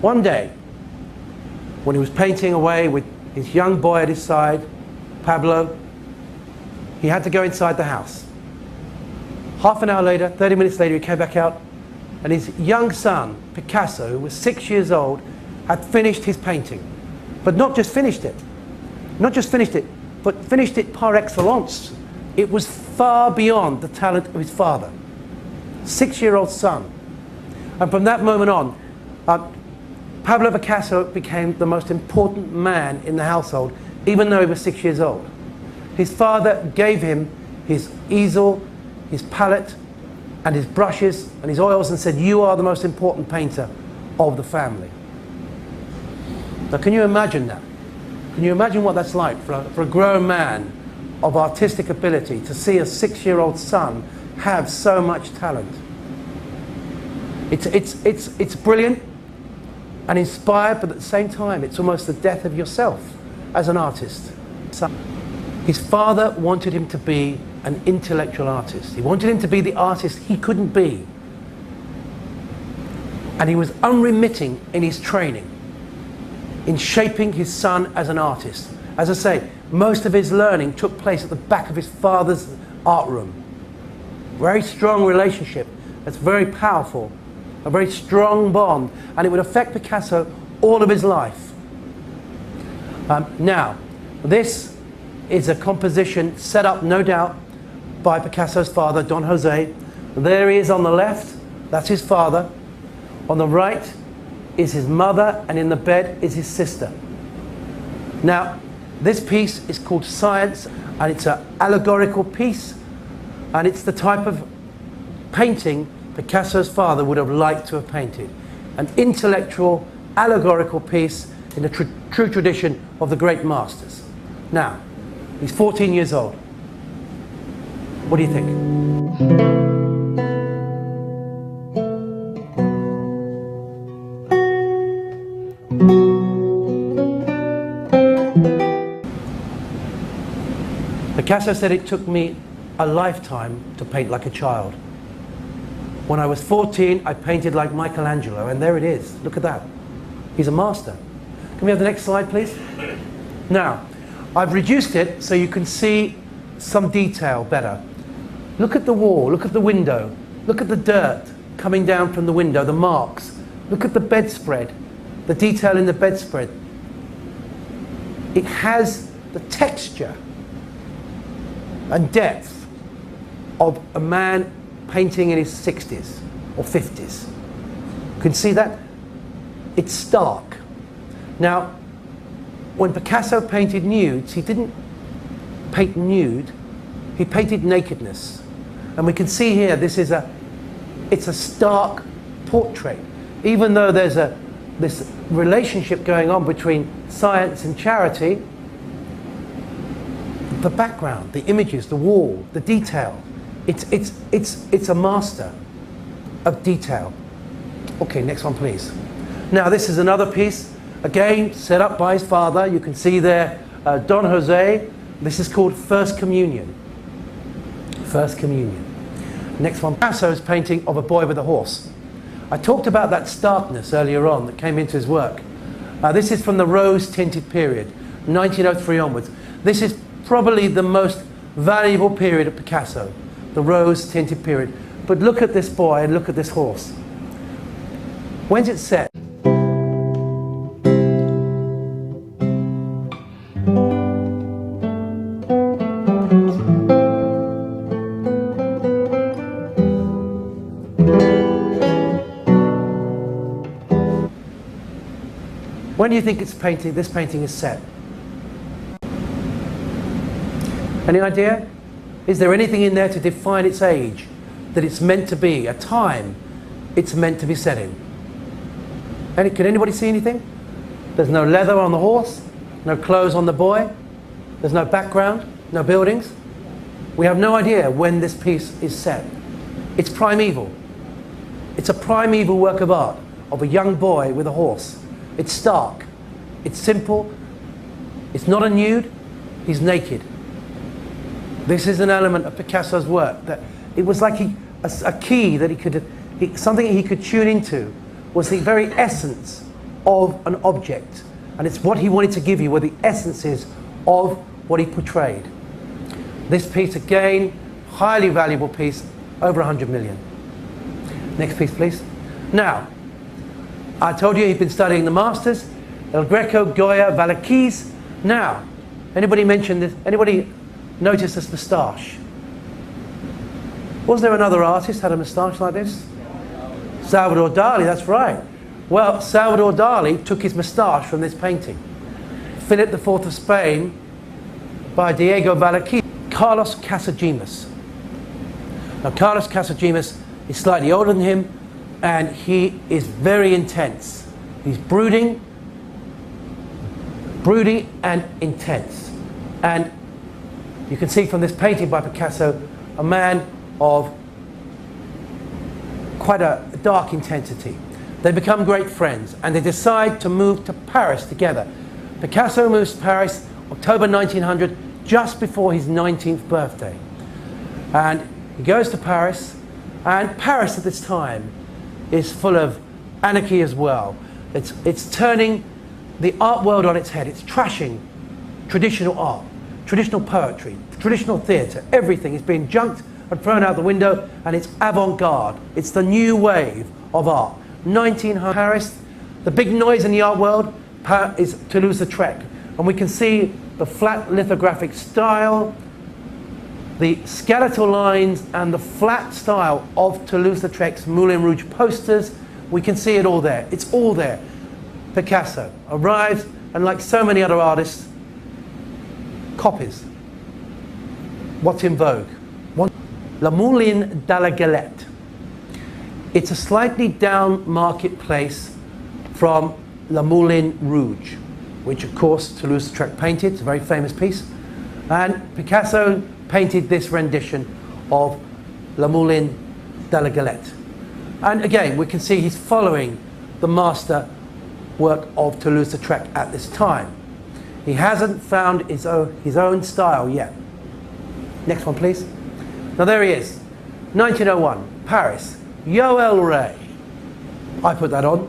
One day, when he was painting away with his young boy at his side, Pablo, he had to go inside the house. Half an hour later, 30 minutes later, he came back out, and his young son, Picasso, who was 6 years old, had finished his painting. But not just finished it, but finished it par excellence. It was far beyond the talent of his father. 6-year-old son. And from that moment on, Pablo Picasso became the most important man in the household, even though he was 6 years old. His father gave him his easel, his palette, and his brushes and his oils, and said, "You are the most important painter of the family." Now, can you imagine that? Can you imagine what that's like for a grown man of artistic ability to see a 6-year-old son have so much talent? It's brilliant and inspired, but at the same time, it's almost the death of yourself as an artist. So, his father wanted him to be an intellectual artist. He wanted him to be the artist he couldn't be. And he was unremitting in his training, in shaping his son as an artist. As I say, most of his learning took place at the back of his father's art room. Very strong relationship, that's very powerful, a very strong bond, and it would affect Picasso all of his life. Now, this is a composition set up, no doubt, by Picasso's father, Don Jose. There he is on the left, that's his father. On the right is his mother, and in the bed is his sister. Now, this piece is called Science, and it's an allegorical piece, and it's the type of painting Picasso's father would have liked to have painted. An intellectual, allegorical piece in the true tradition of the great masters. Now, he's 14 years old. What do you think? Picasso said it took me a lifetime to paint like a child. When I was 14, I painted like Michelangelo, and there it is. Look at that. He's a master. Can we have the next slide, please? Now, I've reduced it so you can see some detail better. Look at the wall, look at the window, look at the dirt coming down from the window, the marks. Look at the bedspread, the detail in the bedspread. It has the texture and depth of a man painting in his 60s or 50s. You can see that? It's stark. Now, when Picasso painted nudes, he didn't paint nude, he painted nakedness. And we can see here, it's a stark portrait. Even though there's this relationship going on between science and charity, the background, the images, the wall, the detail, it's a master of detail. Okay, next one, please. Now, this is another piece, again, set up by his father. You can see there, Don Jose. This is called First Communion. First Communion. Next one, Picasso's painting of a boy with a horse. I talked about that starkness earlier on that came into his work. This is from the rose-tinted period, 1903 onwards. This is probably the most valuable period of Picasso, the rose-tinted period. But look at this boy and look at this horse. When's it set? When do you think this painting is set? Any idea? Is there anything in there to define its age, that it's meant to be, a time it's meant to be set in? Can anybody see anything? There's no leather on the horse, no clothes on the boy, there's no background, no buildings. We have no idea when this piece is set. It's primeval. It's a primeval work of art of a young boy with a horse. It's stark, it's simple, it's not a nude, he's naked. This is an element of Picasso's work that it was like a key that something he could tune into was the very essence of an object. And it's what he wanted to give you were the essences of what he portrayed. This piece again, highly valuable piece, over 100 million. Next piece, please. Now, I told you he'd been studying the masters, El Greco, Goya, Velázquez. Now, anybody mention this? Anybody notice this moustache? Was there another artist who had a moustache like this? Salvador Dali, that's right. Well, Salvador Dali took his moustache from this painting. Philip IV of Spain by Diego Velázquez. Carlos Casagemas. Now, Carlos Casagemas is slightly older than him, and he is very intense. He's brooding and intense. And you can see from this painting by Picasso, a man of quite a dark intensity. They become great friends, and they decide to move to Paris together. Picasso moves to Paris October 1900, just before his 19th birthday. And he goes to Paris, and Paris at this time is full of anarchy as well. It's turning the art world on its head. It's trashing traditional art, traditional poetry, traditional theatre. Everything is being junked and thrown out the window, and it's avant-garde. It's the new wave of art. 1900 Paris, the big noise in the art world is Toulouse-Lautrec. And we can see the flat lithographic style, the skeletal lines, and the flat style of Toulouse-Lautrec's Moulin Rouge posters. We can see it all there. It's all there. Picasso arrives, and like so many other artists, copies what's in vogue. Le Moulin de la Galette. It's a slightly down market place from Le Moulin Rouge, which of course Toulouse-Lautrec painted. It's a very famous piece. And Picasso painted this rendition of Le Moulin de la Galette. And again, we can see he's following the master work of Toulouse-Lautrec at this time. He hasn't found his own style yet. Next one, please. Now there he is, 1901, Paris, Yoel Ray. I put that on,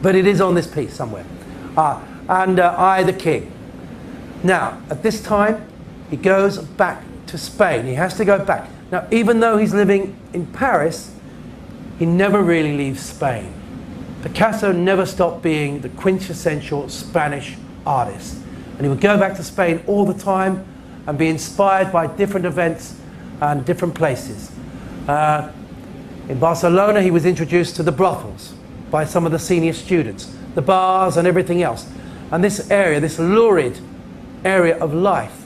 but it is on this piece somewhere. I, the King. Now, at this time, he goes back to Spain. He has to go back. Now, even though he's living in Paris, he never really leaves Spain. Picasso never stopped being the quintessential Spanish artist. And he would go back to Spain all the time and be inspired by different events and different places. In Barcelona, he was introduced to the brothels by some of the senior students, the bars and everything else. And this area, this lurid area of life,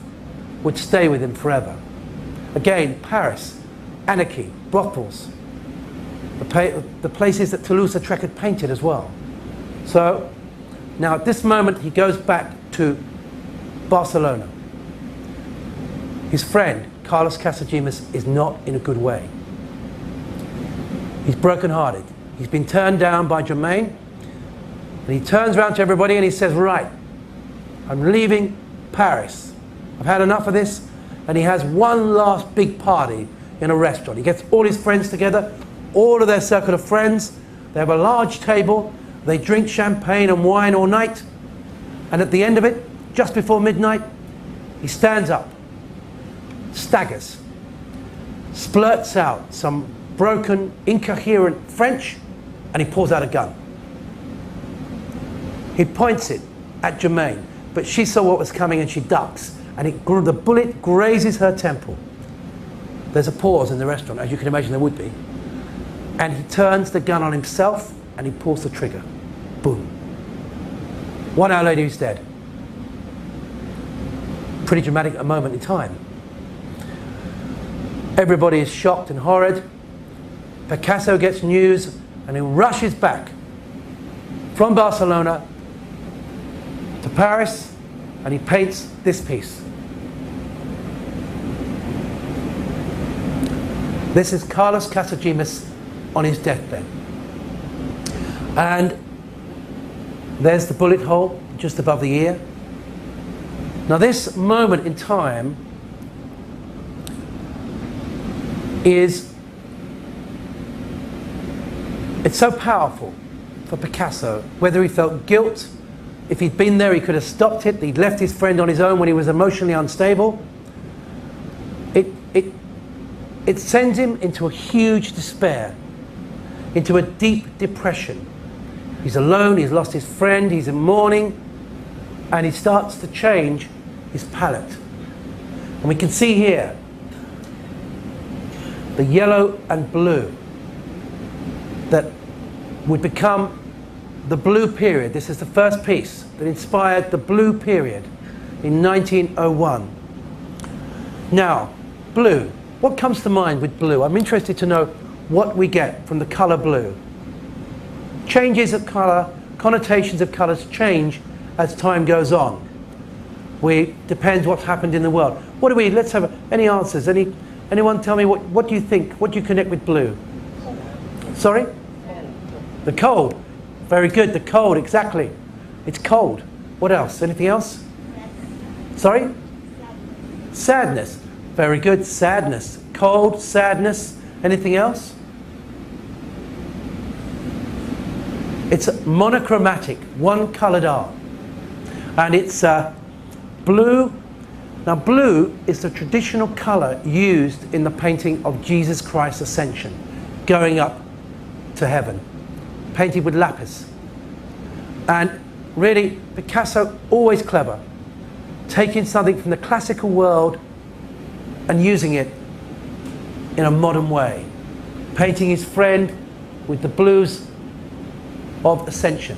would stay with him forever. Again, Paris, anarchy, brothels, the places that Toulouse-Lautrec had painted as well. So, now at this moment, he goes back to Barcelona. His friend, Carlos Casagemas, is not in a good way. He's broken-hearted. He's been turned down by Germain, and he turns around to everybody and he says, right, I'm leaving Paris. I've had enough of this. And he has one last big party in a restaurant. He gets all his friends together, all of their circle of friends. They have a large table. They drink champagne and wine all night. And at the end of it, just before midnight, he stands up, staggers, splurts out some broken, incoherent French, and he pulls out a gun. He points it at Germain, but she saw what was coming and she ducks, and the bullet grazes her temple. There's a pause in the restaurant, as you can imagine there would be, and he turns the gun on himself and he pulls the trigger. Boom. 1 hour later, he's dead. Pretty dramatic a moment in time. Everybody is shocked and horrid. Picasso gets news and he rushes back from Barcelona to Paris, and he paints this piece. This is Carlos Casagemas on his deathbed. And there's the bullet hole just above the ear. Now this moment in time it's so powerful. for Picasso. Whether he felt guilt, if he'd been there he could have stopped it, he'd left his friend on his own when he was emotionally unstable. It sends him into a huge despair, into a deep depression. He's alone, he's lost his friend, he's in mourning, and he starts to change his palette. And we can see here the yellow and blue that would become the blue period. This is the first piece that inspired the blue period in 1901. Now, blue. What comes to mind with blue? I'm interested to know what we get from the colour blue. Changes of colour, connotations of colours change as time goes on. Depends what's happened in the world. What do we, let's have any answers. Anyone tell me what do you think? What do you connect with blue? Sorry? The cold. Very good, the cold, exactly. It's cold. What else? Anything else? Sorry? Sadness. Very good, sadness. Cold, sadness. Anything else? It's monochromatic, one coloured art. And it's blue. Now blue is the traditional colour used in the painting of Jesus Christ's Ascension, going up to heaven, painted with lapis. And really, Picasso, always clever, taking something from the classical world and using it in a modern way, painting his friend with the blues of Ascension.